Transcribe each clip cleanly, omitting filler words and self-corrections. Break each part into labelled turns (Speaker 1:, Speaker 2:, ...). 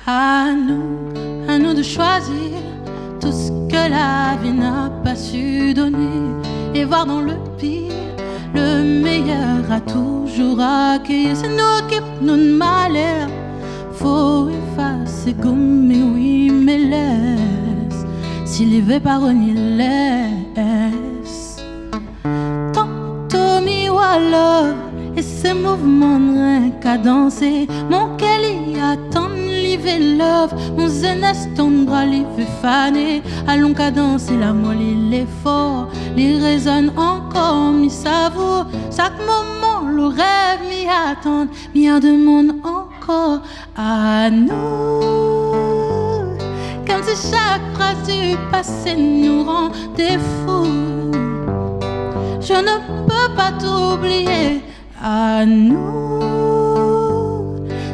Speaker 1: À nous de choisir tout ce que la vie n'a pas su donner et voir dans le pire le meilleur à toujours accueillir. C'est nous qui nous de malheur. Faut effacer, gommer, oui, mais laisse. S'il y veut pardonner, laisse. Tantôt mi-walla et ses mouvements de rein qu'à danser. Mon Kelly attend live love. Mon zenes ton bras live fané. Allons qu'à danser, la moelle il est fort. Il résonne encore, mi savoure. Chaque moment, le rêve m'y attend. M'y demande encore à nous. Comme si chaque phrase du passé nous rendait fous. Je ne peux pas t'oublier à nous.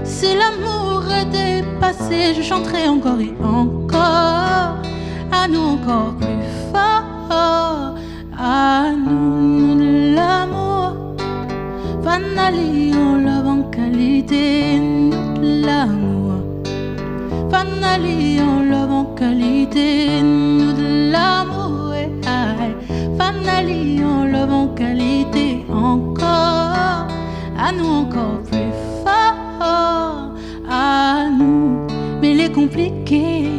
Speaker 1: Si l'amour est dépassé, je chanterai encore et encore. À nous encore plus fort. À nous de l'amour. Fanali on love en qualité. Nous de l'amour. Fanali on love en qualité. Nous de l'amour. Fanali on love en qualité. Encore. À nous encore plus fort. À nous. Mais il est compliqué.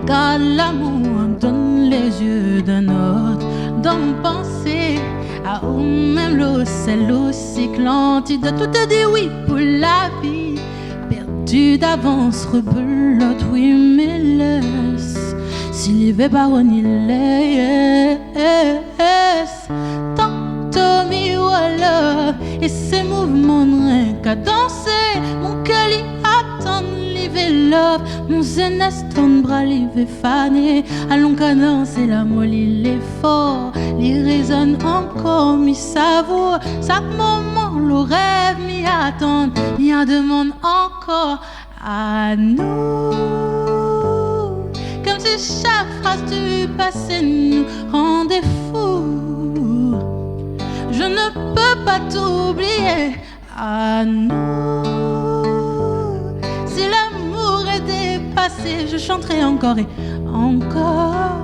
Speaker 1: Car l'amour donne les yeux d'un autre. Dans mon pensée, à où même l'eau, c'est l'eau cyclante. De tout te dit oui pour la vie. Perdu d'avance, rebelote, oui, mais laisse. S'il y veut pas, on y laisse. Tantôt, mi voilà. Et ces mouvements de rein qu'à danser. Mon cœur y attend. Love, mon zenes ton bras live fané. Allons qu'à danser, la moelle il est fort. Il résonne encore, mi savoure. Chaque moment, le rêve m'y attend. M'y demande encore à nous. Comme si chaque phrase du passé nous rendait fous. Je ne peux pas t'oublier à nous. Si l'amour est dépassé, je chanterai encore et encore.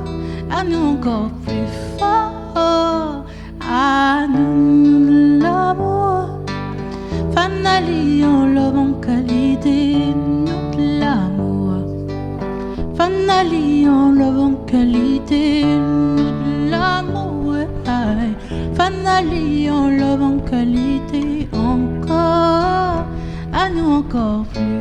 Speaker 1: À nous encore plus fort. À nous l'amour. Fanali en love en qualité. Nous de l'amour. Fanali en love en qualité. Nous de l'amour. Fanali en love en qualité. Encore. À nous encore plus